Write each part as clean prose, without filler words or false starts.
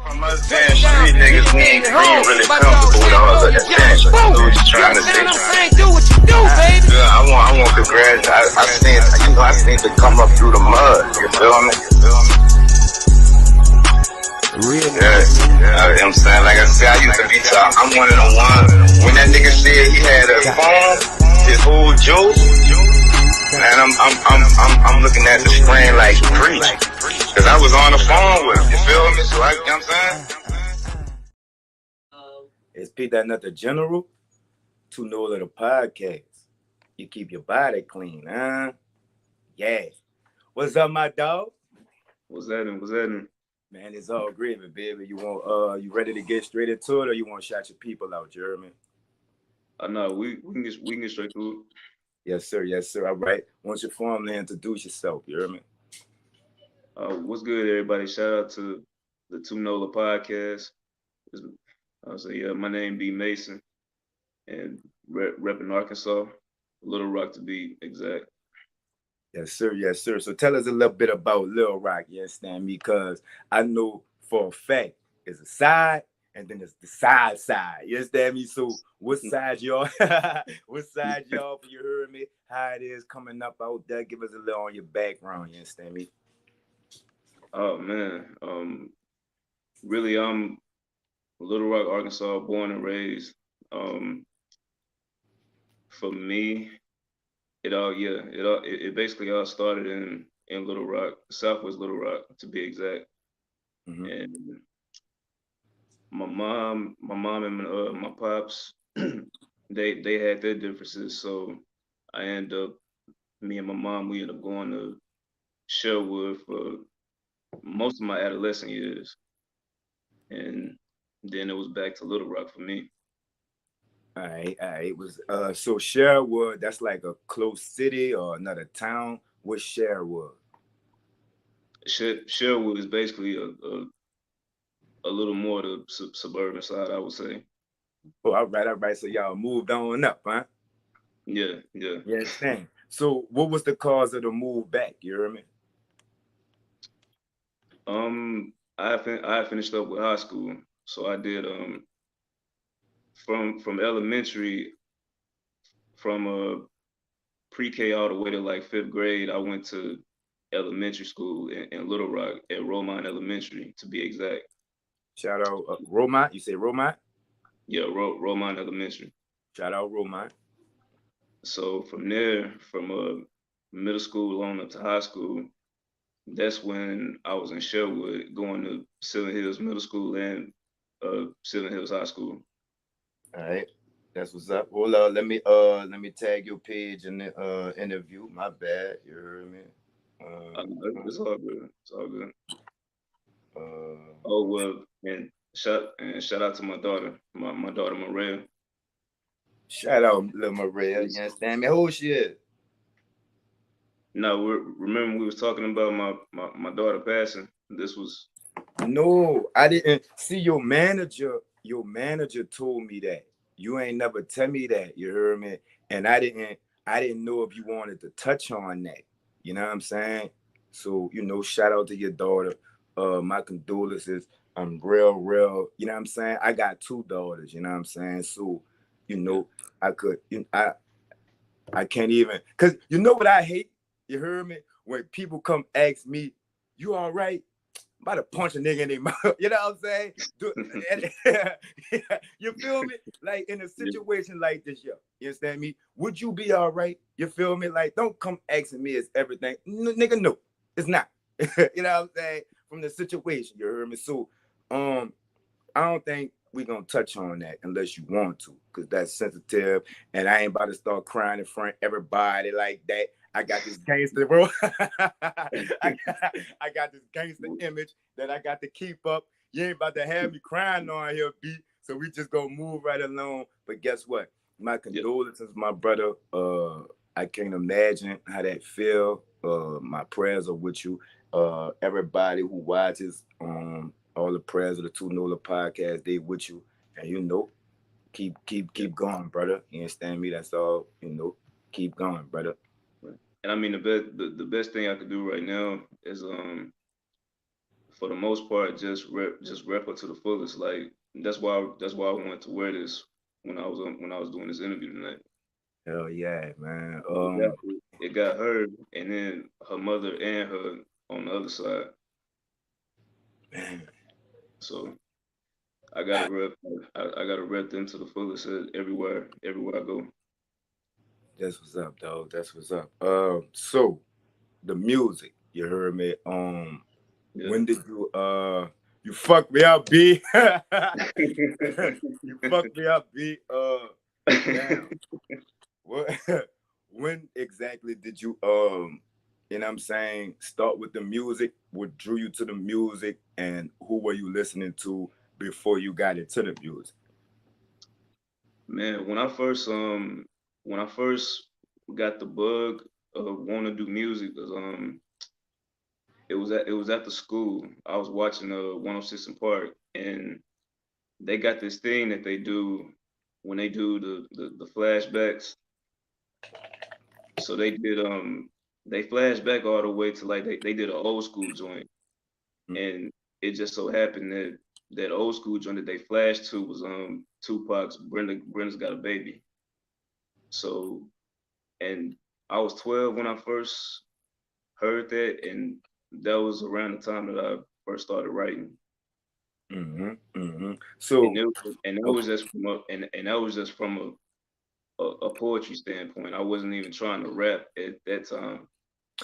From us being street niggas, we ain't really comfortable with all of that thing. So we just trying to say, do what you do, baby. I want congrats. I seen to come up through the mud. You feel me? Real Yeah. I'm saying, like I said, I used to be top. I'm one of the ones. When that nigga said he had a phone, his whole joke, and I'm looking at the screen like preach, cause I was on the phone with him. You feel me? So you know what I'm saying? It's Pete that Nut the General to Nola Podcast. You keep your body clean, huh? Yeah. What's up, my dog? What's happening? Man, it's all gravy, baby. You ready to get straight into it, or you want to shout your people out, Jeremy? No, we can get straight to it. Yes, sir. All right. Once you formally introduce yourself, you hear me? What's good, everybody? Shout out to the Nola Podcast. I'll say, my name be Mason, and repping Arkansas, Little Rock to be exact. Yes, sir. So tell us a little bit about Little Rock, you understand me? Because I know for a fact it's a side and then it's the side. You understand me? So what side y'all? What side y'all, you heard me? How it is coming up out there? Give us a little on your background, you understand me? Oh man. Really I'm Little Rock, Arkansas, born and raised. For me, it basically all started in Little Rock, Southwest Little Rock to be exact. Mm-hmm. And my mom and my pops, they had their differences. So me and my mom, we ended up going to Sherwood for most of my adolescent years. And then it was back to Little Rock for me. All right. It was so Sherwood, that's like a close city or another town. What's Sherwood? Sherwood is basically a little more the suburban side, I would say. Oh, all right. So y'all moved on up, huh? Yeah. Yes, thing. So what was the cause of the move back? You hear me? I finished up with high school, so I did from elementary, from pre-K all the way to like 5th grade. I went to elementary school in Little Rock at Romine Elementary to be exact. Shout out Romine. You say Romine? Yeah, Romine Elementary. Shout out Romine. So from there, from middle school on up to high school, that's when I was in Sherwood going to Silent Hills Middle School and Silent Hills High School. All right. That's what's up. Well, let me tag your page in the interview. My bad. You heard me? It's all good. Oh well, and shout out to my daughter, my daughter Maria. Shout out little Maria. You understand me? How old she is? No, remember we was talking about my daughter passing. This was. No, I didn't see your manager. Your manager told me that. You ain't never tell me that. You heard me? And I didn't know if you wanted to touch on that. You know what I'm saying? So, shout out to your daughter. My condolences. I'm real, you know what I'm saying? I got 2 daughters, you know what I'm saying? So, I can't even, because you know what I hate? You heard me? When people come ask me, you all right? I'm about to punch a nigga in their mouth. You know what I'm saying? You feel me? Like in a situation like this, yo. You understand me? Would you be all right? You feel me? Like, don't come asking me is everything. Nigga, no, it's not. You know what I'm saying? From the situation, you heard me? So, I don't think we're going to touch on that unless you want to, because that's sensitive. And I ain't about to start crying in front of everybody like that. I got this gangster, bro. I got this gangster image that I got to keep up. You ain't about to have me crying on here, B. So we just gonna move right along. But guess what? My condolences, my brother. I can't imagine how that feel. My prayers are with you. Everybody who watches, all the prayers of the Nola Podcast, they with you. And keep going, brother. You understand me? That's all. Keep going, brother. And I mean the best thing I could do right now is for the most part, just rep her to the fullest. Like that's why I wanted to wear this when I was doing this interview tonight. Hell yeah, man. It got her, and then her mother and her on the other side. Man, So I gotta rep. I gotta rep them to the fullest everywhere I go. that's what's up, dog. That's what's up. So the music, you heard me. Yeah. When did you fuck me up, B? You fucked me up, B. Damn. What? When exactly did you you know what I'm saying, start with the music? What drew you to the music, and who were you listening to before you got into the music? Man, when I first got the bug of wanting to do music, cause it was at the school. I was watching 106 in Park, and they got this thing that they do when they do the flashbacks. So they flash back all the way to like they did an old school joint, and it just so happened that that old school joint that they flashed to was Tupac's Brenda's Got a Baby. So, and I was 12 when I first heard that, and that was around the time that I first started writing. Mm-hmm. Mm-hmm. And So, it, and that okay. was just from and that was just from a poetry standpoint. I wasn't even trying to rap at that time.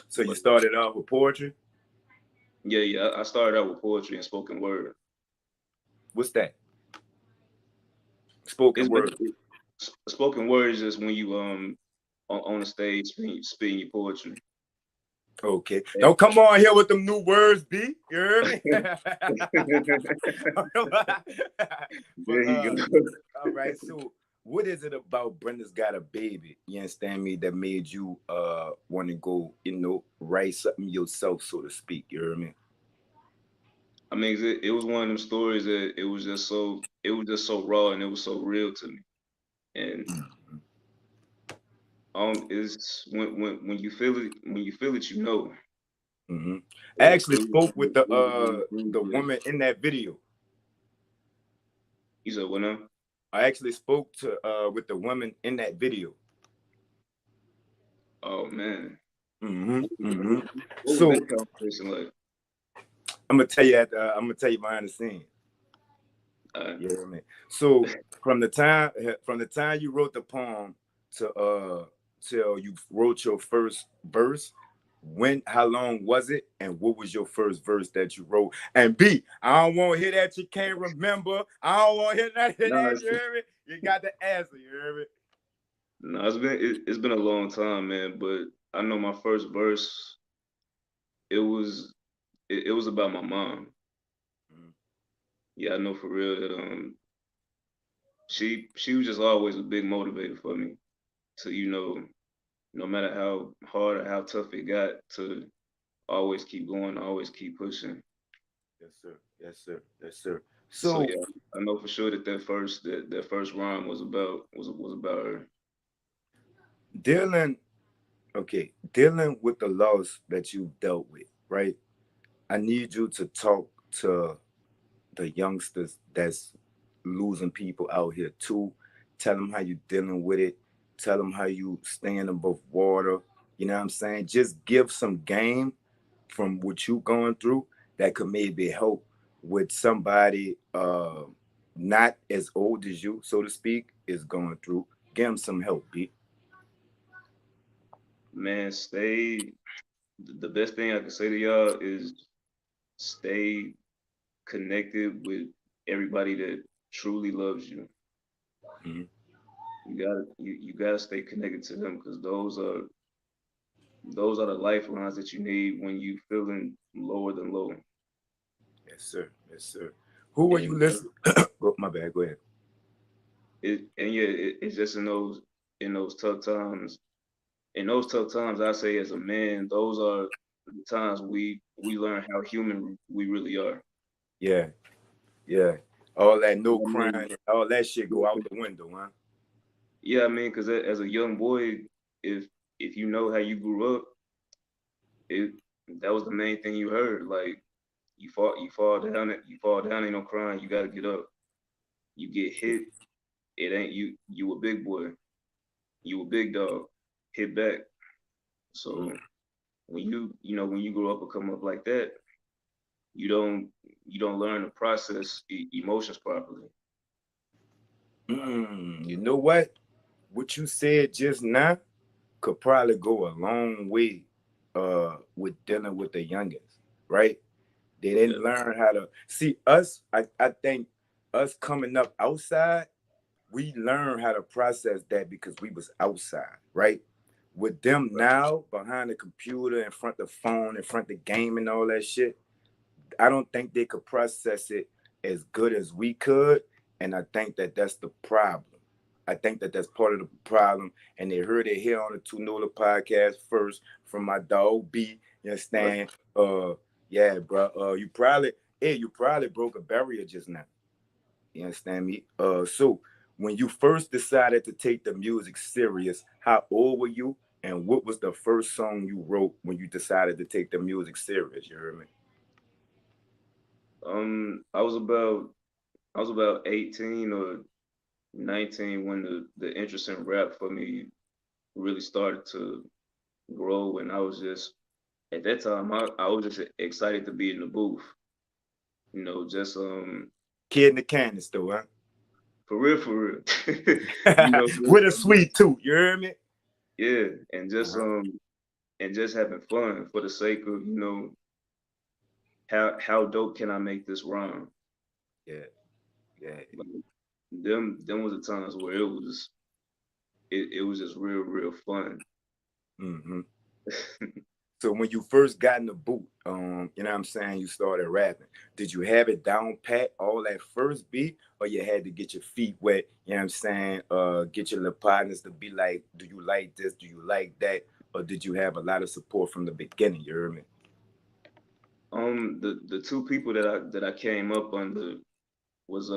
So you But started out with poetry. yeah, yeah, I started out with poetry and spoken word. What's that? Spoken It's word. basically spoken word is just when you on the stage spitting your poetry. Okay. And- Don't come on here with them new words, B. You heard me? there But you go. all right. So what is it about Brenda's Got a Baby? You understand me? That made you want to go, write something yourself, so to speak. You heard me? I mean, it was one of them stories that it was just so raw and it was so real to me. And it's when you feel it you know. Mm-hmm. I So actually spoke with it was one of them things the that woman in that video. you said, "What now?" I actually spoke to with the woman in that video. Oh man, Mm-hmm. what was Mm-hmm. what was So that conversation like? I'm gonna tell you behind the scenes. Uh, You know what I mean? So from the time you wrote the poem to till you wrote your first verse, how long was it, and what was your first verse that you wrote? And B, I don't want to hear that you can't remember. I don't want to hear that. Hear no, that. You hear me? You got the answer. You hear me? no, it's been a long time, man. But I know my first verse. It was about my mom. Mm-hmm. Yeah, I know for real that she was just always a big motivator for me to no matter how hard or how tough it got to always keep going, always keep pushing. Yes, sir. Yes, sir. Yes, sir. So So yeah, I know for sure that first rhyme was about her. dealing, dealing with the loss that you dealt with, right? I need you to talk to the youngsters that's losing people out here too. Tell them how you dealing with it. Tell them how you staying above water. You know what I'm saying? Just give some game from what you going through that could maybe help with somebody not as old as you, so to speak, is going through. Give them some help, B. Man, stay. The best thing I can say to y'all is stay connected with everybody that truly loves you. Mm-hmm. You gotta stay connected to them because those are the lifelines that you need when you feeling lower than low. Yes, sir. Yes, sir. Who were you And listening? My bad. Go ahead. it's just in those tough times. In those tough times, I say as a man, those are the times we learn how human we really are. Yeah, yeah. All that no I crying mean, and all that shit go out the window, huh? yeah, I mean, because as a young boy, if you know how you grew up, it that was the main thing you heard. Like you fall down, ain't no crying, you gotta get up. You get hit, it ain't you a big boy, you a big dog, hit back. So when you grow up and come up like that, you don't you don't learn to process emotions properly. You know what? What you said just now could probably go a long way with dealing with the youngins, right? They Yeah, didn't learn how to see us. I think us coming up outside, we learned how to process that because we was outside, right? With them right. now behind the computer, in front of the phone, in front of the game and all that shit, I don't think they could process it as good as we could, and I think that that's the problem. I think that that's part of the problem, and they heard it here on the Two Nola Podcast first from my dog B. You Right. understand? Yeah, bro. You probably broke a barrier just now. You understand me? So when you first decided to take the music serious, how old were you, and what was the first song you wrote when you decided to take the music serious? You heard me? I was about 18 or 19 when the interest in rap for me really started to grow, and I was just at that time I was just excited to be in the booth, just Kid in the candy store, for real. huh? With a Just sweet tooth. You heard me? yeah, and just Uh-huh. having fun for the sake of how dope can I make this rhyme? Yeah, yeah. Like, them was the times where it was just real fun. Hmm. So when you first got in the boot, you know what I'm saying, you started rapping. Did you have it down pat all that first beat, or you had to get your feet wet? You know what I'm saying? Get your little partners to be like, do you like this? Do you like that? Or did you have a lot of support from the beginning? You heard me? The two people that I came up under was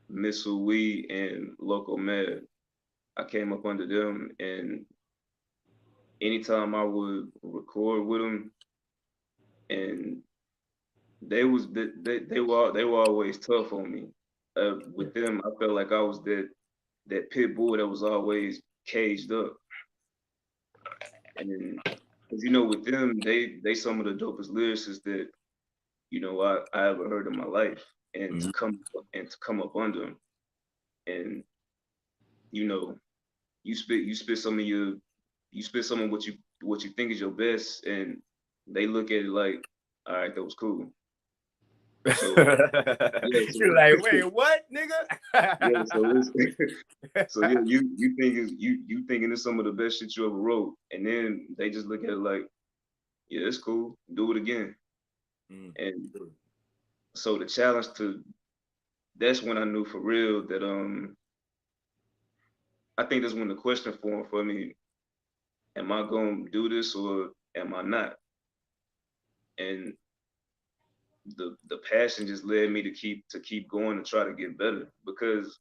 Miss Wee and Local Mad. I came up under them, and anytime I would record with them, and they were always tough on me. With them, I felt like I was that pit bull that was always caged up, and because with them, they some of the dopest lyricists that I ever heard in my life, and Mhm. to come up under them, and you know you spit some of what you think is your best, and they look at it like, all right, that was cool. So yeah, You're like, wait, what, nigga? yeah, so it's so yeah, you thinking it's some of the best shit you ever wrote, and then they just look at it like, yeah, it's cool, do it again. Mm. And so the challenge to that's when I knew for real that I think that's when the question formed for me: am I gonna do this or am I not? And the passion just led me to keep going and try to get better, because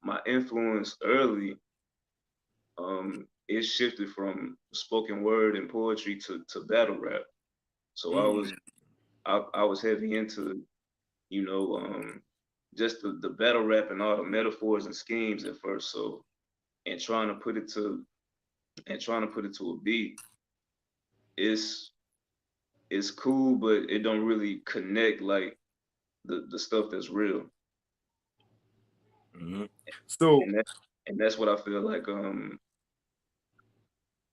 my influence early it shifted from spoken word and poetry to battle rap. So Mm. I was heavy into you know just the battle rap and all the metaphors and schemes at first. So and trying to put it to a beat, it's it's cool, but it don't really connect like the stuff that's real. Mhm. So, And that's what I feel like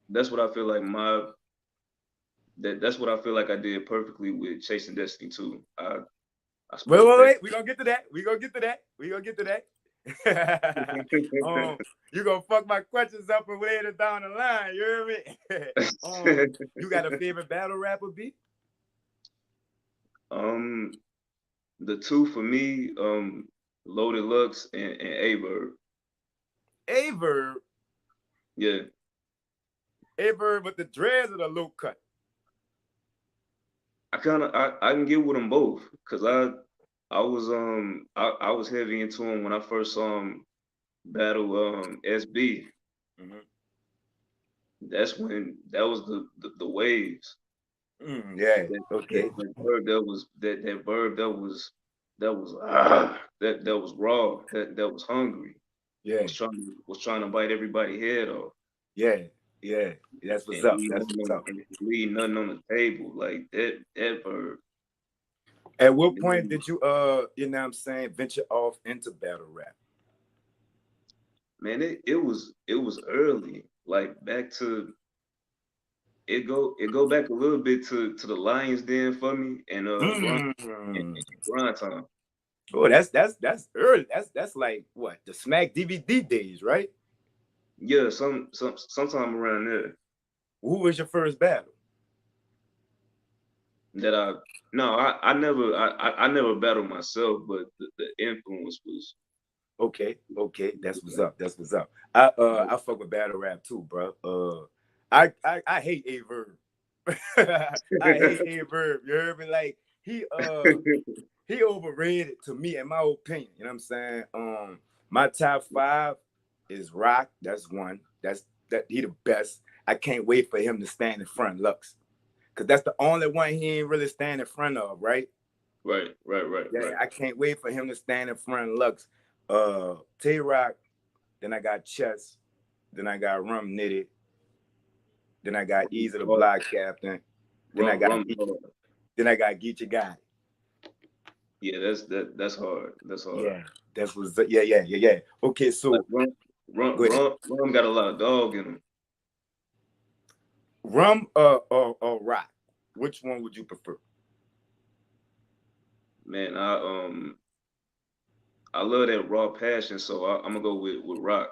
that's what I feel like my that's what I feel like I did perfectly with Chasing Destiny too. I wait, spoke wait, that. wait. We're gonna get to that. We're gonna get to that. We're gonna get to that. You gonna fuck my questions up and later down the line. You hear me? You got a favorite battle rapper, B? um, the two for me, Loaded Lux and Averb. Averb, Yeah, Averb with the dreads or the low cut? I can get with them both, because I was heavy into him when I first saw him battle SB. Hmm. That was the waves. Yeah. That, Okay. that verb that verb that was raw. That was hungry. Yeah. Was trying to bite everybody head off Yeah. Yeah. That's what's and up. That's what's up. leave nothing on the table. Like that verb. At what point did you you know what I'm saying, venture off into battle rap? Man, it was early. Like back to it go back a little bit to the Lions Den for me and Mm. grind time. Oh, that's early. That's like what, the Smack DVD days, right? Yeah, sometime around there Who was your first battle? that I no I never battled myself, but the influence was Okay, okay, that's what's up. That's what's up. I fuck with battle rap too, bro. I hate A Verb. I hate A Verb. You heard me? Like he overrated to me, in my opinion. You know what I'm saying? My top five is Rock. That's one. That he the best. I can't wait for him to stand in front of Lux, cause that's the only one he ain't really stand in front of, right? Yeah, right. I can't wait for him to stand in front of Lux. Tay Rock. Then I got Chess. Then I got Rum Nitty. Then I got Easy the Block Captain. Then I got Rum, then I got Geechee Guy. yeah, that's hard. That's hard. Yeah, that's was yeah. Okay, Like so go ahead. Rum got a lot of dog in him. Rum or Rock. Which one would you prefer? Man, I love that raw passion, so I'm gonna go with Rock.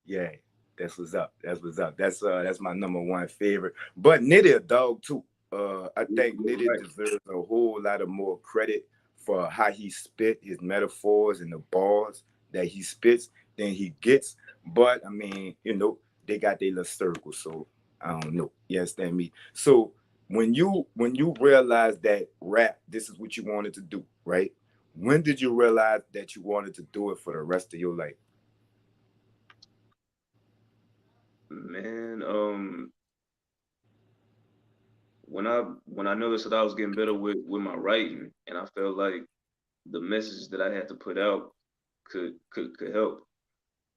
Yeah, that's what's up. That's what's up. That's my number one favorite. But Nitty a dog too. I think Nitty Right. deserves a whole lot of more credit for how he spit his metaphors and the bars that he spits than he gets. But I mean, they got their little circle, so I don't know. You understand me? So when you realize that rap, this is what you wanted to do, right? When did you realize that you wanted to do it for the rest of your life? Man, when I noticed that I was getting better with my writing, and I felt like the message that I had to put out could help,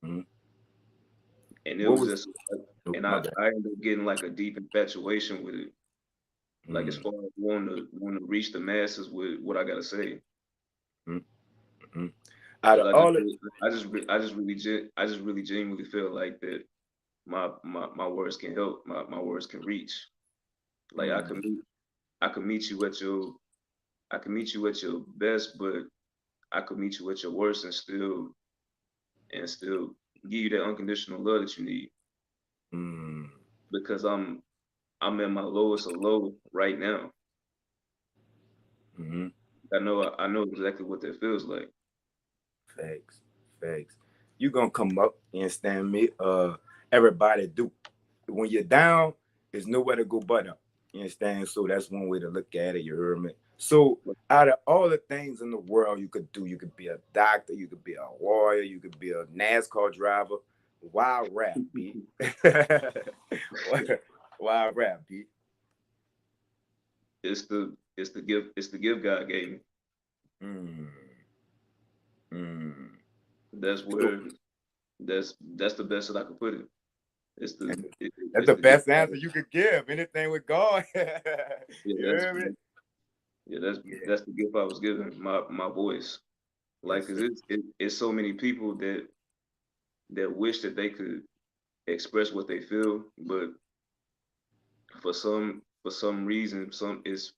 Mhm. and it What was was just, oh, and my I bad. I ended up getting like a deep infatuation with it, like as Mm, far as wanting to reach the masses with what I gotta say, mm, mm. Out because of all it, I just really genuinely feel like that my words can help, my words can reach, like mm, I can meet you at your I can meet you at your best, but I could meet you at your worst and still give you that unconditional love that you need mm, because I'm at my lowest of low right now. mm, I know exactly what that feels like. facts, facts. You gonna come up, you understand me? Everybody do. When you're down, there's nowhere to go but up. You understand? So that's one way to look at it. You heard me? So out of all the things in the world you could do, you could be a doctor, you could be a warrior, you could be a NASCAR driver. Why rap, B? why, why rap, B? It's the gift God gave me. Mm, mm. That's So where that's the best that I could put it. that's It's the the gift best God. answer you could give. Anything with God. Yeah, You heard me? Yeah. that's the gift I was given. My voice. Like, Yes, cause sir. it's so many people that wish that they could express what they feel, but for some reason, it's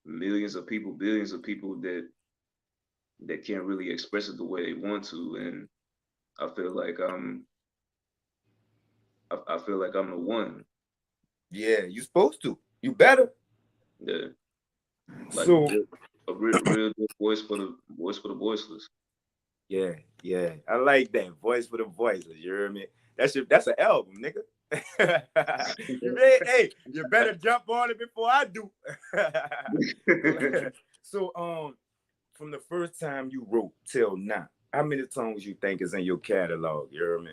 millions of people, billions of people that can't really express it the way they want to, and I feel like I feel like I'm the one. Yeah, you supposed to. You better. Yeah, like So real good voice for the voiceless. yeah, yeah. I like that. Voice for the voiceless. You heard me? That's an album, nigga. Hey, you better jump on it before I do. so from the first time you wrote till now, how many songs you think is in your catalog? You heard me?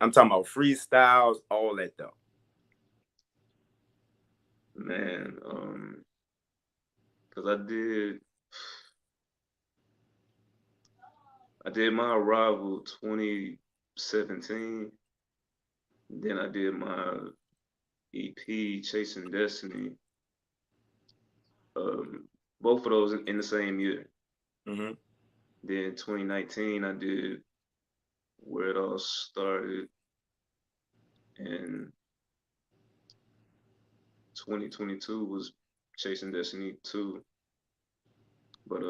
I'm talking about freestyles, all that though. Man, cause I did my arrival 2017. Then I did my EP Chasing Destiny. Um, both of those in the same year. Mm-hmm. Then 2019 I did Where It All Started, and 2022 was Chasing Destiny 2. But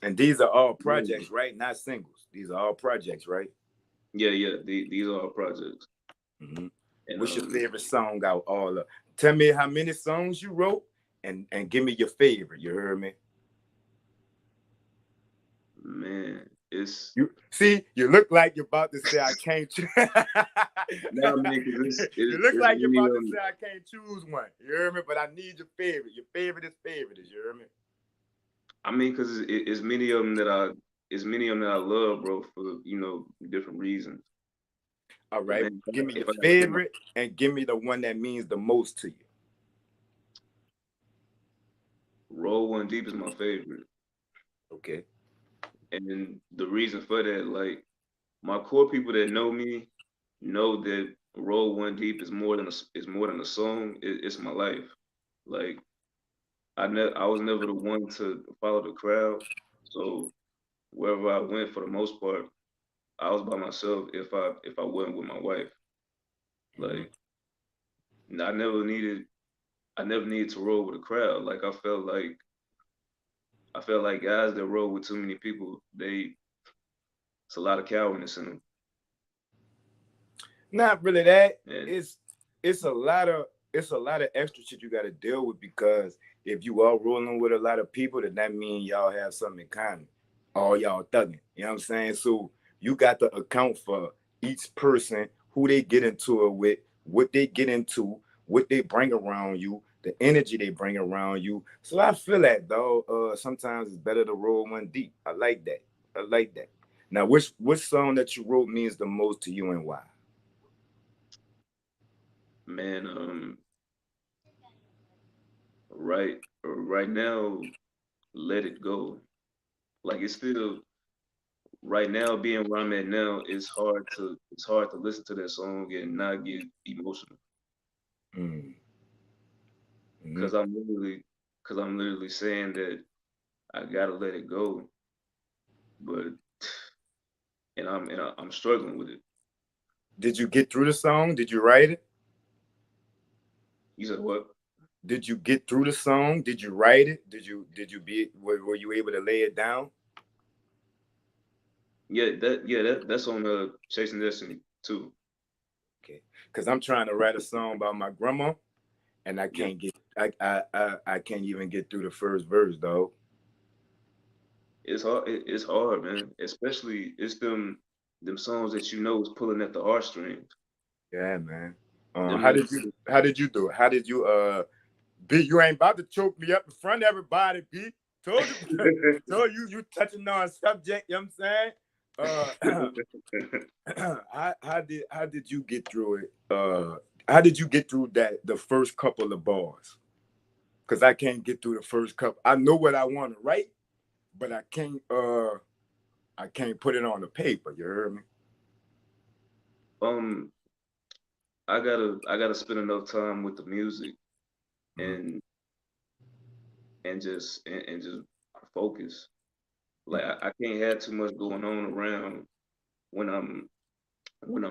And these are all yeah, projects, right? Not singles. These are all projects, right? yeah. These are all projects. Mm-hmm. And What's your favorite song out all of? Tell me how many songs you wrote, and give me your favorite. You heard me? man, it's You see, you look like you're about to say I can't. no man, cause You look it's like you're really about to say I can't choose one. You heard me? But I need your favorite. Your favorite is favorite. You heard me? I mean, cause it's many of them that I love, bro, for different reasons. All But right. man, Give me your if I gotta pick my favorite and give me the one that means the most to you. Roll One Deep is my favorite, Okay. and the reason for that, like my core people that know me know that Roll One Deep is more than a song. It's my life. Like I was never the one to follow the crowd, so wherever I went, for the most part, I was by myself. If I wasn't with my wife, Mm-hmm. like I never needed to roll with a crowd. Like I felt like guys that roll with too many people, it's a lot of cowardice in them. Not really that. And It's a lot of extra shit you got to deal with, because if you are rolling with a lot of people, then that means y'all have something in common. All y'all thugging. You know what I'm saying? So you got to account for each person, who they get into it with, what they get into, what they bring around you, the energy they bring around you. So I feel that though. Sometimes it's better to roll one deep. I like that. I like that. Now, which song that you wrote means the most to you, and why? man, right now, Let It Go. Like it's still right now, being where I'm at now, it's hard to listen to that song and not get emotional. Mm. Cause Mhm. I'm literally saying that I gotta let it go, but I'm struggling with it. Did you get through the song? Did you write it? You said what? Did you get through the song? Did you write it? Were you able to lay it down? That's on Chasing Destiny too. Okay. Because I'm trying to write a song about my grandma, and Yeah, I can't even get through the first verse though. it's hard. It's hard, man. Especially it's them songs that is pulling at the heartstrings. Yeah, man. Them How the did you do it? How did you B, you ain't about to choke me up in front of everybody, B. Told you, told you touching on subject, you know what I'm saying? How did you get through it? How did you get through the first couple of bars? Because I can't get through the first couple. I know what I want to write, but I can't put it on the paper, you heard me? um I gotta spend enough time with the music Mm-hmm. and and just focus. Like I can't have too much going on around when I'm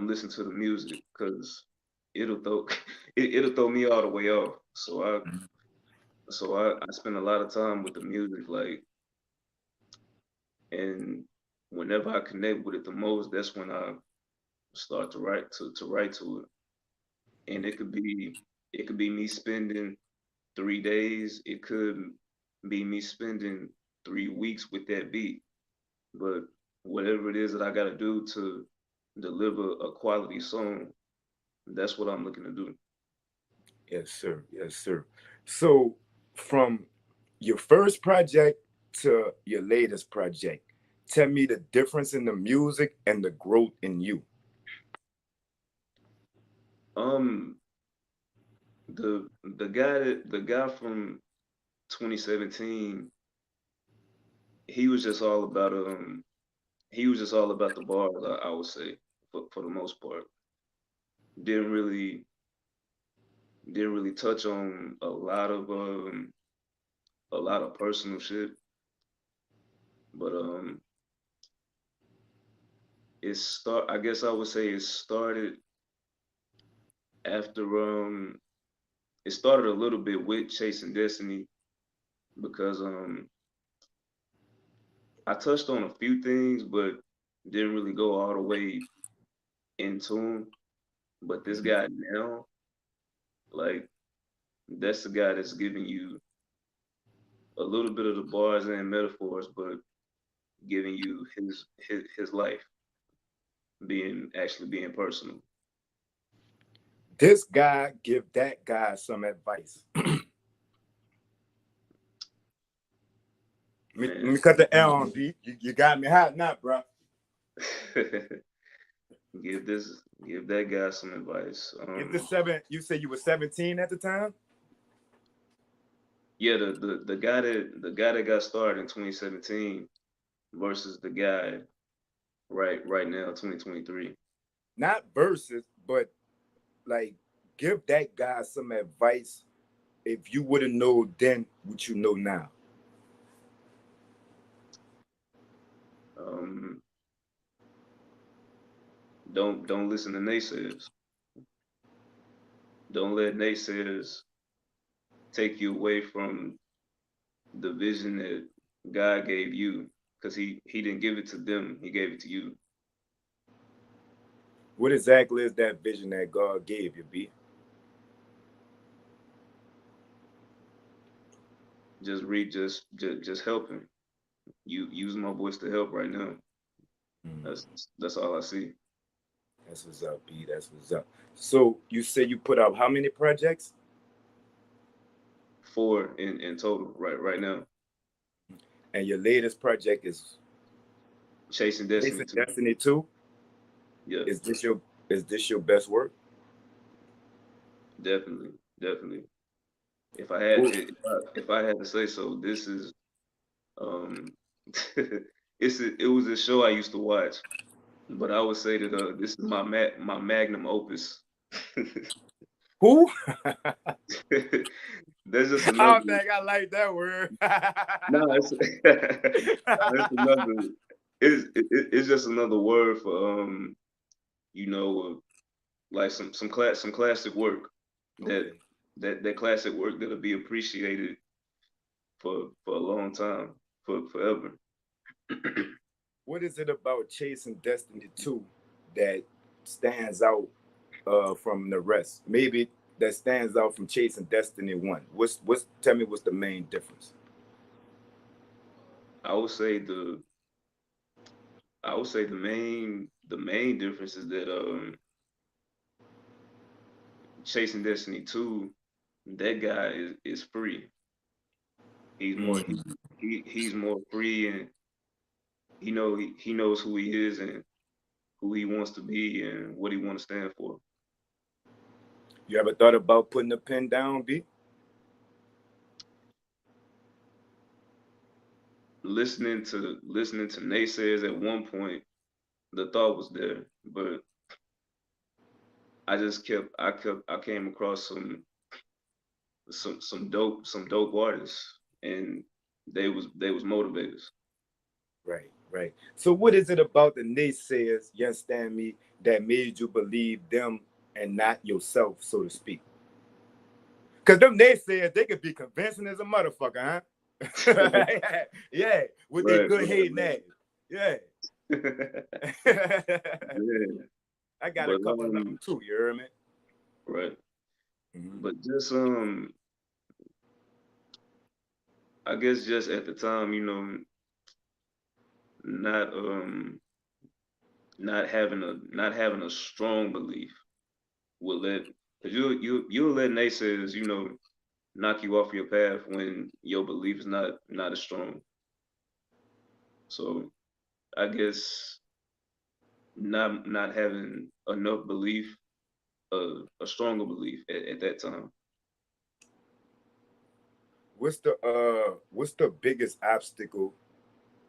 listening to the music because it'll throw it'll throw me all the way off. I spend a lot of time with the music, like, and whenever I connect with it the most, that's when I start to write to it. And it could be me spending 3 days. It could be me spending 3 weeks with that beat. But whatever it is that I got to do to deliver a quality song, that's what I'm looking to do. Yes, sir. Yes, sir. So, from your first project to your latest project, tell me the difference in the music and the growth in you. Um, the guy from 2017, he was just all about the bars. I would say for the most part, didn't really didn't really touch on a lot of personal shit. But I guess I would say after it started a little bit with Chasing Destiny because I touched on a few things but didn't really go all the way into them. But this Mhm. guy now, like, that's the guy that's giving you a little bit of the bars and metaphors, but giving you his life being personal. This guy give that guy some advice. Let me Man. cut the L on B. You got me hot now, bro. Give that guy some advice. Give the seven. You said you were 17 at the time. Yeah, the guy that got started in 2017 versus the guy right now 2023. Not verses, but like give that guy some advice if you would have known then what you know now. Um, don't listen to naysayers. Don't let naysayers take you away from the vision that God gave you, because he didn't give it to them. He gave it to you. What exactly is that vision that God gave you, B? Just read, just helping you, using my voice to help right now. Mm, That's all I see. that's what's up, B. That's what's up. So you said you put out how many projects? Four in total right now. And your latest project is Chasing Destiny Chasing too. Destiny 2. Yeah, Is this your best work? definitely, definitely. Who If I had to say so, this is um, it was a show I used to watch, but I would say that this is my magnum opus. who? There's just I another. don't think I like that word. No, it's that's another. It's just another word for you know, like some classic work that Okay. that classic work that'll be appreciated for a long time, for forever. What is it about Chasing Destiny 2 that stands out from the rest? Maybe that stands out from Chasing Destiny 1. What's tell me what's the main difference? I would say the I would say the main difference is that Chasing Destiny 2, that guy is free. He's more he, Mm. he's more free, and he knows who he is and who he wants to be and what he wants to stand for. You ever thought about putting a pen down, B? Listening to naysayers at one point, the thought was there, but I came across some dope artists, and they was motivators. Right, right. So what is it about the naysayers, you understand me, that made you believe them and not yourself, so to speak? Because them naysayers, they could be convincing as a motherfucker, huh? Yeah, with their Right, good right, hating ass. Yeah. yeah, I got a but couple of them too, you hear me? right, Mhm. but just I guess just at the time, not not having a strong belief will let because you'll let naysayers knock you off your path when your belief is not as strong. So I guess not having enough belief, a stronger belief at that time. what's the biggest obstacle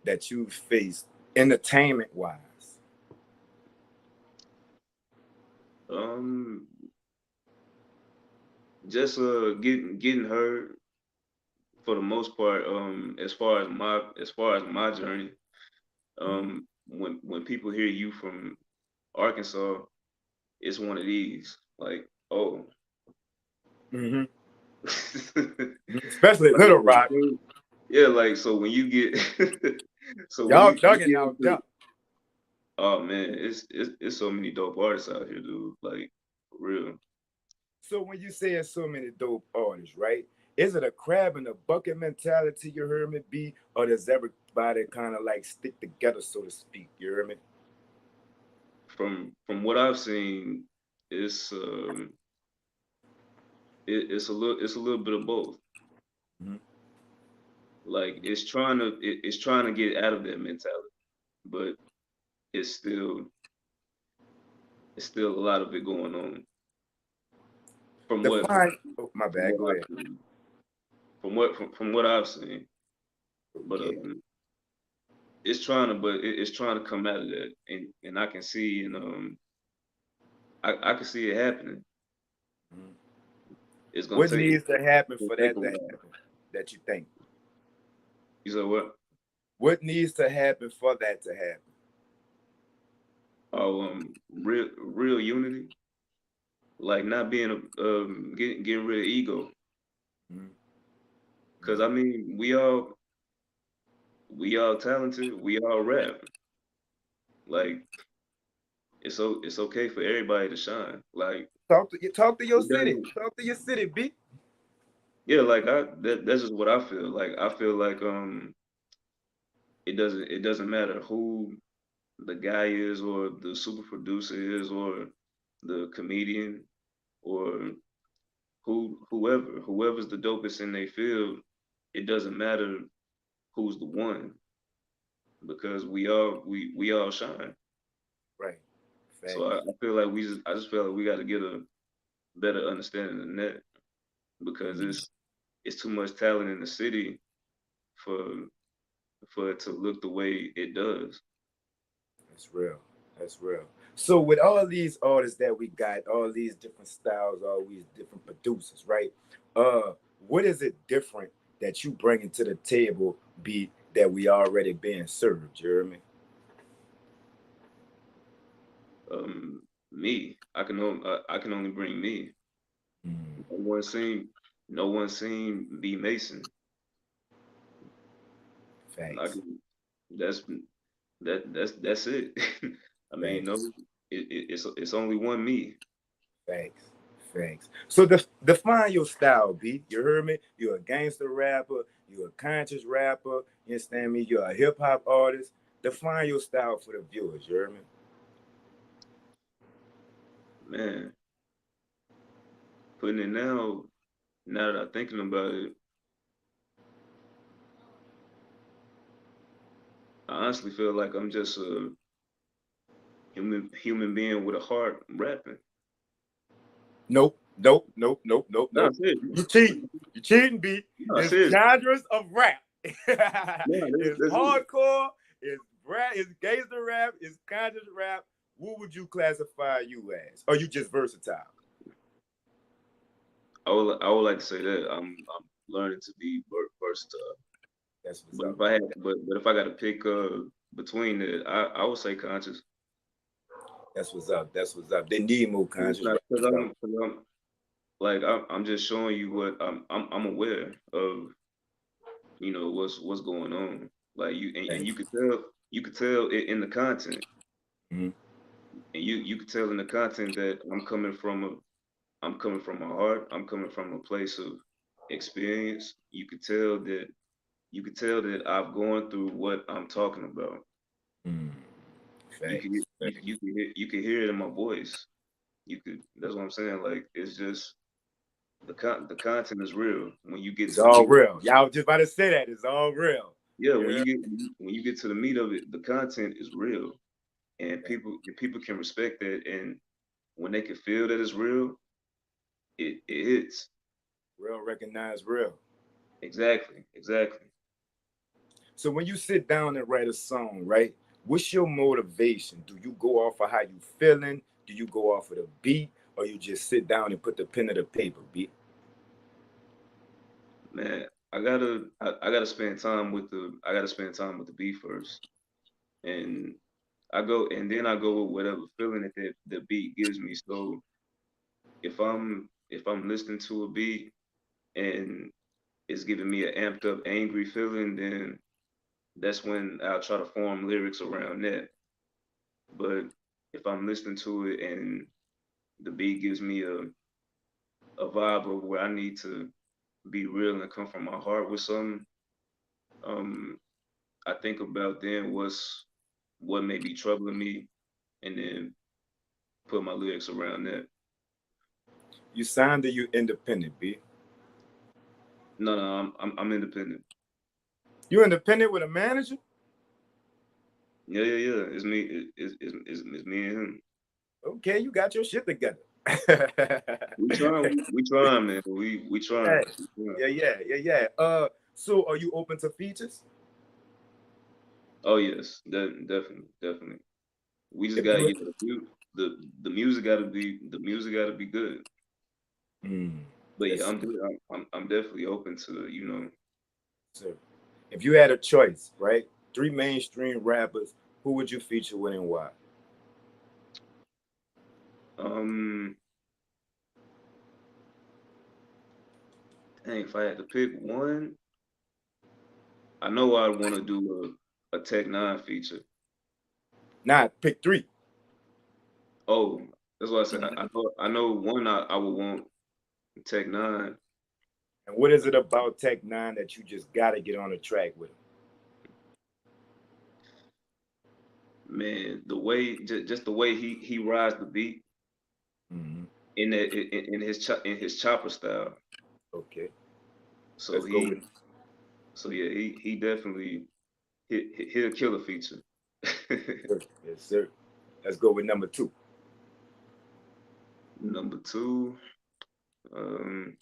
that you faced entertainment wise? Um, just getting heard for the most part. As far as my journey, when people hear you from Arkansas, it's one of these like, oh. Mm-hmm. Like, Especially Little Rock. yeah, like so when you get so Y'all you dugging get out into, duck. oh man, it's so many dope artists out here, dude. Like for real. So when you saying so many dope artists, right? Is it a crab in a bucket mentality, you heard me, be, or does everybody kind of like stick together, so to speak? You heard me? From what I've seen, it's it's a little bit of both. Mm-hmm. Like it's trying to get out of that mentality, but it's still it's still a lot of it going on. From what Define. Oh, my from bad. what Go I've ahead. seen, from what I've seen, but Yeah. it's trying to come out of that, and I can see and I can see it happening. Mhm. It's gonna What take needs to happen it's for gonna take that a to while. happen? That you think? You said what? What needs to happen for that to happen? Oh, real unity, like not being getting rid of ego. Mhm. Cause I mean, we all talented, we all rap. Like it's okay for everybody to shine. Like Talk to your it city. doesn't. Talk to your city, B. Yeah, like that's just what I feel. Like I feel like it doesn't matter who the guy is or the super producer is or the comedian or whoever's the dopest in their field. It doesn't matter who's the one because we all shine. Right. So Facts. I feel like I just feel like we got to get a better understanding than that because Mhm. it's too much talent in the city for for it to look the way it does. That's real. That's real. So with all these artists that we got, all these different styles, all these different producers, right? Uh, what is it different that you bringing to the table, be that we already being served? You hear me? Me, I can only bring me. Mm, No one seen no one seen B Mason. I facts. can that's that's it. I mean, no, Facts. it's only one me. Facts. Facts. So define your style, B. You heard me? You're a gangster rapper. You're a conscious rapper. You understand me? You're a hip hop artist. Define your style for the viewers. You heard me? Man, putting it now that I'm thinking about it, I honestly feel like I'm just a human being with a heart rapping. Nope, nope, nope, nope, nope, No, nope. seriously. You cheating. You cheating, B. No, It's seriously. genres of rap. No, It's that's it. hardcore. It's rap. It's gangster rap. It's conscious rap. What would you classify you as? Or you just versatile? I would like to say that I'm learning to be versatile. That's what's But up. if I had but if I got to pick between it, I would say conscious. That's what's up. That's what's up. They need more It's conscious not rappers, though. because I'm like I'm just showing you what I'm aware of. What's going on. Like and Thanks. you could tell it in the content, Mhm. and you could tell in the content that I'm coming from my heart. I'm coming from a place of experience. You could tell that I've gone through what I'm talking about. Mm. You can Facts. Facts. you can hear it in my voice. That's what I'm saying. Like it's just the content is real. When you get It's to the all meat, real. Y'all was just about to say that. It's all real. yeah, Yeah. when you get to the meat of it, the content is real, and Facts. people can respect that. And when they can feel that it's real, it hits. Real recognize real. Exactly. So when you sit down and write a song, right? What's your motivation? Do you go off of how you feeling? Do you go off of the beat, or you just sit down and put the pen to the paper? Beat. Man, I gotta spend time with the beat first, and then I go with whatever feeling that the beat gives me. So if I'm listening to a beat and it's giving me an amped up, angry feeling, then that's when I'll try to form lyrics around that. But if I'm listening to it and the beat gives me a vibe of where I need to be real and come from my heart with something, um, I think about then what may be troubling me, and then put my lyrics around that. You signed or you independent, B? No, I'm independent. You independent with a manager? Yeah. It's me. It's me and him. Okay, you got your shit together. We trying. We trying, man. We Yeah, trying. yeah. So are you open to features? Oh yes, definitely. We just If got you, the music got to be good. mm, But yeah, yes, I'm definitely open to sir. If you had a choice, right? Three mainstream rappers, who would you feature with and why? um. Dang, if I had to pick one, I know I'd want to do a Tech 9 feature. Nah, pick three. Oh, that's what I said. I know one I would want Tech 9. And what is it about Tech 9 that you just gotta get on the track with him? Man, the way just the way he rides the beat Mm-hmm. in his chopper style. Okay, So let's go with yeah, he definitely he'll kill a feature. sir. Yes, sir. Let's go with number two. Number two, um,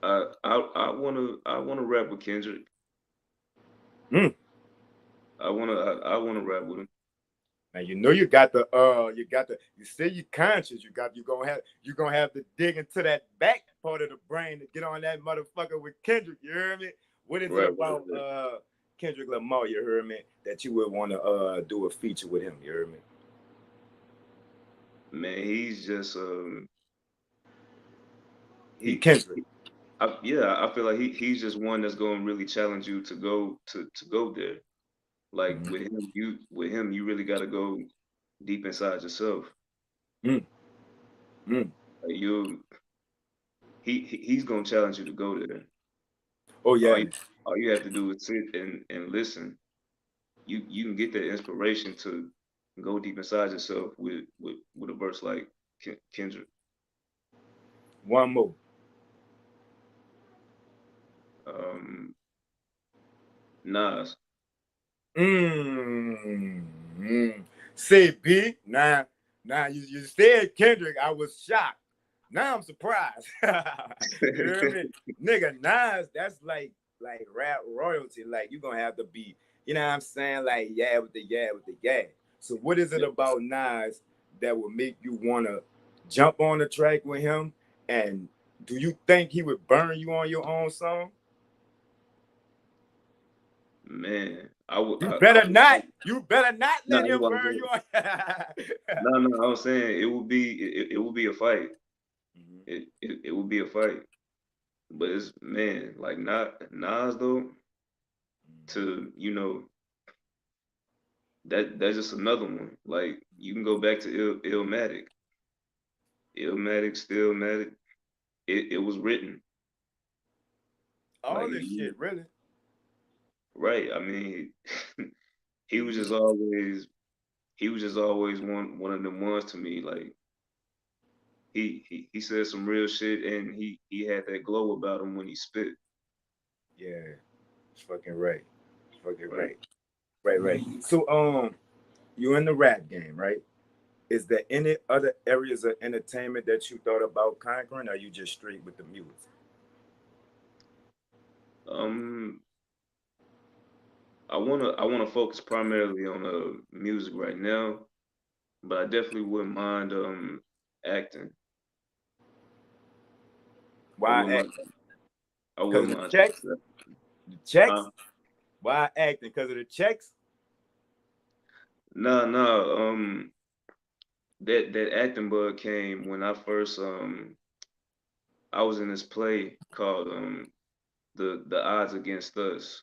I wanna rap with Kendrick. Mm. I wanna rap with him. Now you say you conscious, you gonna have to dig into that back part of the brain to get on that motherfucker with Kendrick, you hear me? What is it about Right. Kendrick Lamar, you heard me, that you would want to do a feature with him, you heard me? Man, he's just He he Kendrick. yeah, I feel like he's just one that's going to really challenge you to go there. Like Mm-hmm. with him you really got to go deep inside yourself. Mm. Mm. Like he's going to challenge you to go there. Oh All yeah. you all you have to do is sit and listen. You can get that inspiration to go deep inside yourself with a verse like Kendrick. One more. Um, Nas. Mm. Mm. Say B. Now you said Kendrick. I was shocked. Now I'm surprised. You hear me? Nigga, Nas, that's like rap royalty. Like you gonna have to be, you know what I'm saying? Like yeah with the yeah. So what is it about Nas that would make you wanna jump on the track with him? And do you think he would burn you on your own song? Man, I would. You I better would. not. You better not No, let that's him what I'm burn saying. you on. No. I was saying it would be a fight. Mhm. It would be a fight. But it's man, like not Nas though. To that's just another one. Like you can go back to Illmatic. Illmatic, Stillmatic. It was written. Like All this shit, really. right. I mean, he was Mhm. just always he was just always one of them ones to me. Like he said some real shit, and he had that glow about him when he spit. Yeah, it's fucking right. It's fucking Right. right. Right. So you in the rap game, right? Is there any other areas of entertainment that you thought about conquering, or are you just straight with the music? Um, I wanna focus primarily on music right now, but I definitely wouldn't mind acting. I Why wouldn't act? mind. I Because wouldn't the mind. checks? The checks? Huh? Why acting? Because of the checks? No, no. That acting bug came when I was in this play called the Odds Against Us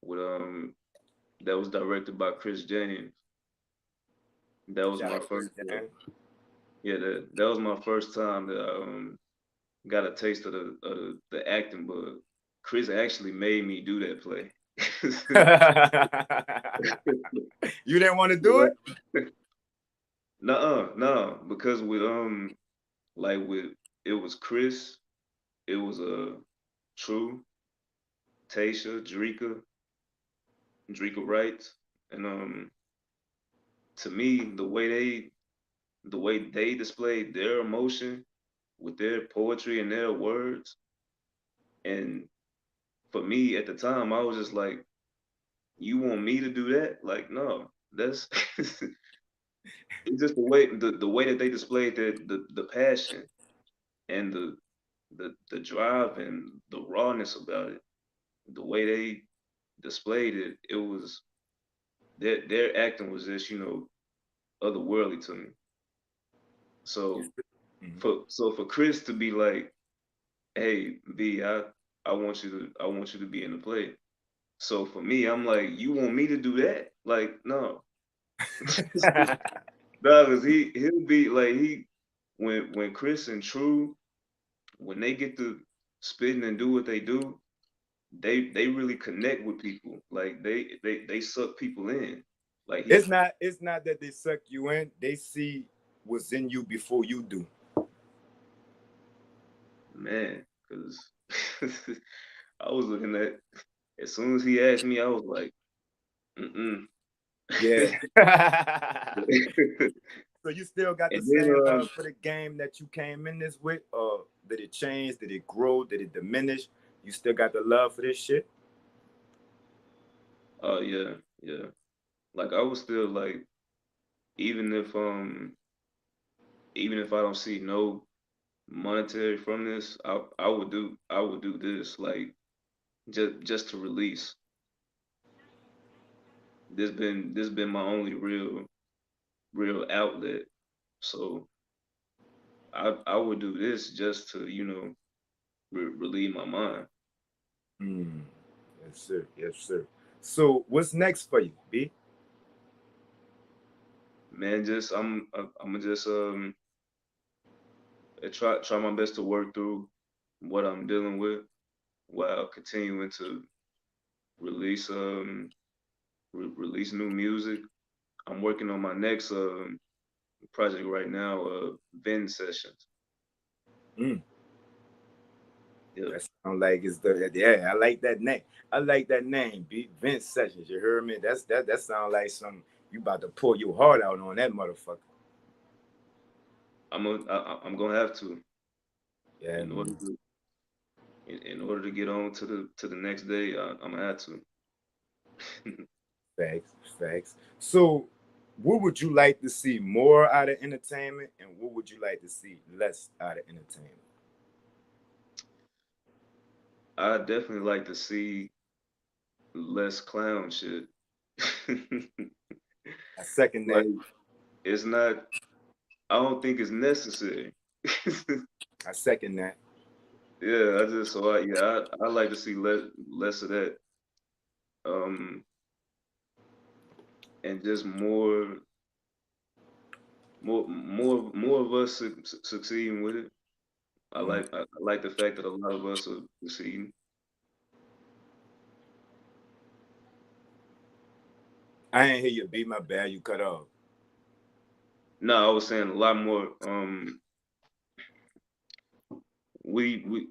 with that was directed by Chris James. That was Shout my out Chris first Dan. yeah, that was my first time that I got a taste of the acting bug. Chris actually made me do that play. You didn't want to do Like, it? nuh-uh, no, because with like with it was Chris, it was True, Tasha, Drika Wright, and to me the way they displayed their emotion with their poetry and their words, and for me at the time I was just like, you want me to do that? Like, no, that's it's just the way that they displayed the passion and the drive and the rawness about it, the way they displayed it, it was their acting was just otherworldly to me. So Mhm. for Chris to be like, hey B, I want you to be in the play. So for me, I'm like, you want me to do that? Like, no. No, cause he'll be like when Chris and True, when they get to spitting and do what they do, they really connect with people. Like they suck people in. Like he It's not that they suck you in. They see what's in you before you do. man, cause I was looking at as soon as he asked me, I was like, mm-mm. Yeah. So you still got the And then same love for the game that you came in this with, or did it change? Did it grow? Did it diminish? You still got the love for this shit? yeah, yeah. Like I was still like, even if um even if I don't see no monetary from this, I would do this like just to release. This been my only real outlet. So I would do this just to relieve my mind. Mm. Yes, sir. Yes, sir. So what's next for you, B? Man, just I'm gonna just try my best to work through what I'm dealing with while continuing to release release new music. I'm working on my next project right now, Vin Sessions. Mm. Yeah, That sound like it's the yeah. I like that name. I like that name, B. Vince Sessions. You heard me? That sound like some you about to pour your heart out on that motherfucker. I'm gonna have to Yeah, in order man. to in order to get on to the next day. I'm gonna have to. Facts, facts. So, what would you like to see more out of entertainment, and what would you like to see less out of entertainment? I definitely like to see less clown shit. I second Like that. it's not. I don't think it's necessary. I second that. Yeah, I just so I like to see less of that. Um, and just more of us succeeding with it. Mm. I like the fact that a lot of us are succeeding. I ain't hear you. Be my bad. You cut off. No, I was saying a lot more. We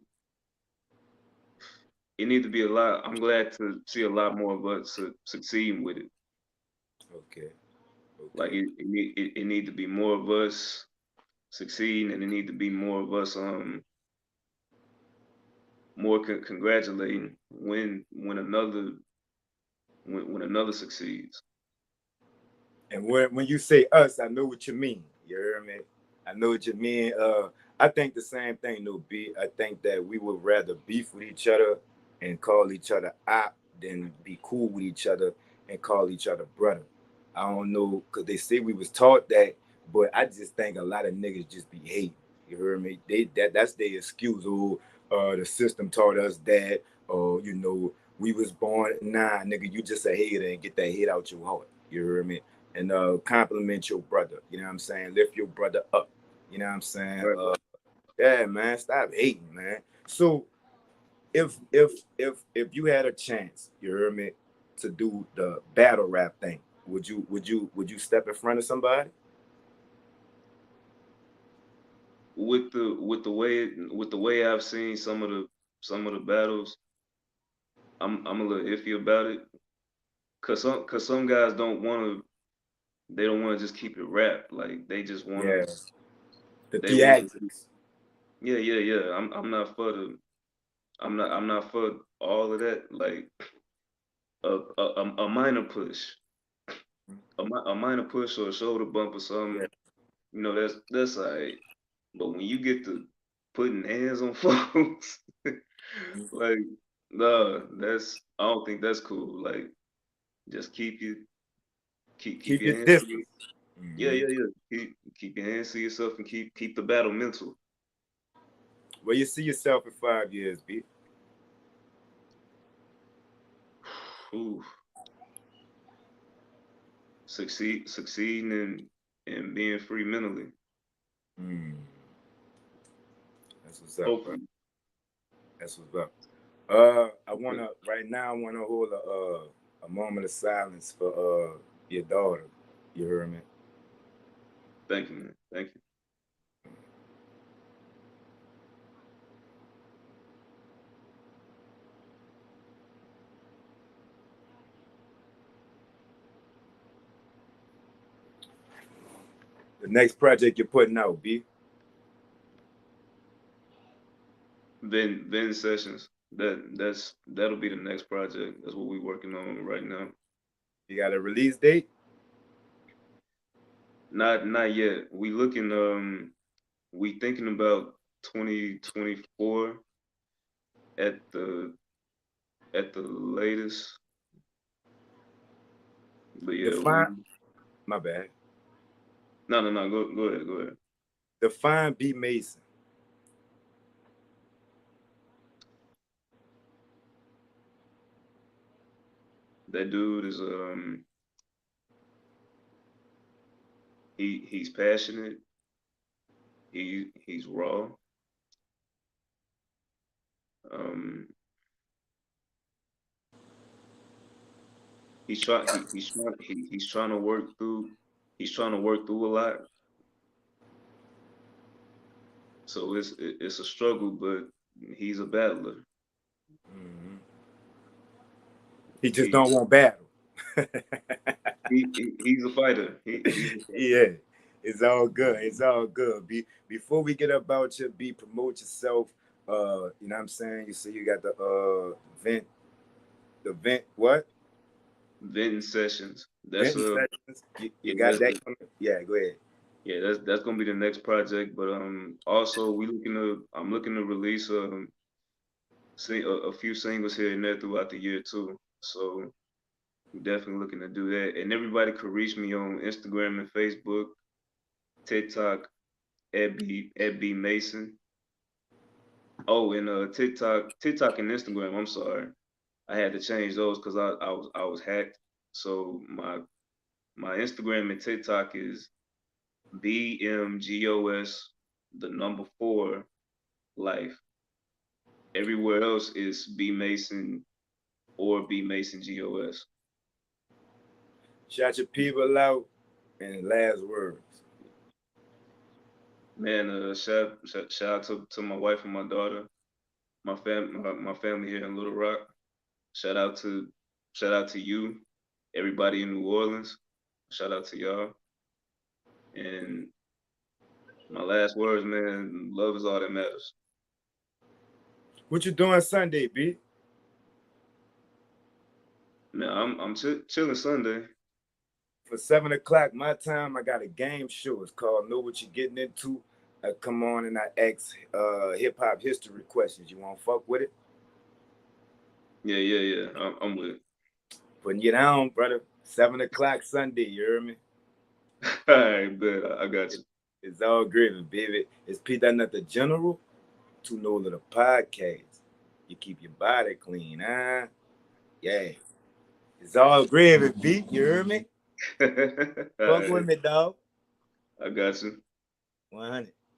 it need to be a lot. I'm glad to see a lot more of us succeeding with it. Okay. Like Okay. it need to be more of us succeeding, and it need to be more of us more congratulating when another succeeds. And when you say us, I know what you mean. You hear me? I know what you mean. I think the same thing, no B. I think that we would rather beef with each other and call each other op than be cool with each other and call each other brother. I don't know, cause they say we was taught that, but I just think a lot of niggas just be hating. You hear me? That's their excuse. Oh, the system taught us that. Or we was born. Nah, nigga, you just a hater and get that hate out your heart. You hear me? And compliment your brother. You know what I'm saying? Lift your brother up. You know what I'm saying? Right. Yeah, man, stop hating, man. So if you had a chance, you heard me, to do the battle rap thing, would you step in front of somebody? With the way I've seen some of the battles, I'm a little iffy about it. Cause some guys they don't want to just keep it rap. Like Yeah, the they want to theatrics. yeah. I'm not for all of that. Like a minor push, a minor push or a shoulder bump or Yeah, something. That's all right. But when you get to putting hands on folks, like no, I don't think that's cool. Like just keep keep your it hands to different. you. Yeah, Hmm. yeah, yeah. Keep your hands to yourself and keep the battle mental. Where you see yourself in 5 years, B? Ooh, succeeding and being free mentally. Mm, that's what's up, bro. Hopefully. That's what's up. I wanna right now. I wanna hold a moment of silence for your daughter. You heard me. Thank you, man. Thank you. The next project you're putting out, B. Vin sessions. That'll be the next project. That's what we're working on right now. You got a release date? Not yet. We thinking about 2024 at the latest. But yeah, Define. My bad. no. Go ahead. Define B Mason. That dude is he's passionate. He's raw. Um, he's trying to work through a lot. So it's a struggle, but he's a battler. Hmm. He just He, don't want battle. he's a fighter. He's a fighter. Yeah, it's all good. It's all good. Before we get about you, B, promote yourself. You know what I'm saying? You see, you got the vent what? Venting sessions. That's Vent sessions. You yeah, got that coming? Yeah, go ahead. that's gonna be the next project. But also I'm looking to release a few singles here and there throughout the year too. So we're definitely looking to do that. And everybody could reach me on Instagram and Facebook, TikTok at B Mason. Oh, and TikTok and Instagram. I'm sorry, I had to change those because I was hacked. So my Instagram and TikTok is BMGOS the number 4 life. Everywhere else is B Mason or B Mason GOS. Shout your people out and last words. Man, shout out to my wife and my daughter, my family here in Little Rock. Shout out to shout out to you, everybody in New Orleans. Shout out to y'all. And my last words, man, love is all that matters. What you doing Sunday, B? Man, I'm chilling Sunday. For 7 o'clock my time, I got a game show. It's called Know What You're Getting Into. I come on and I ask hip hop history questions. You want to fuck with it? Yeah. I'm with it. Putting you down, brother. 7 o'clock Sunday. You hear me? All right, but I got you. It's all gravy, baby. It's Peter Nut the General to Nola Podcast. You keep your body clean, huh? Yeah. It's all gravy, B. You hear me? Fuck with me, dog. I got you. 100.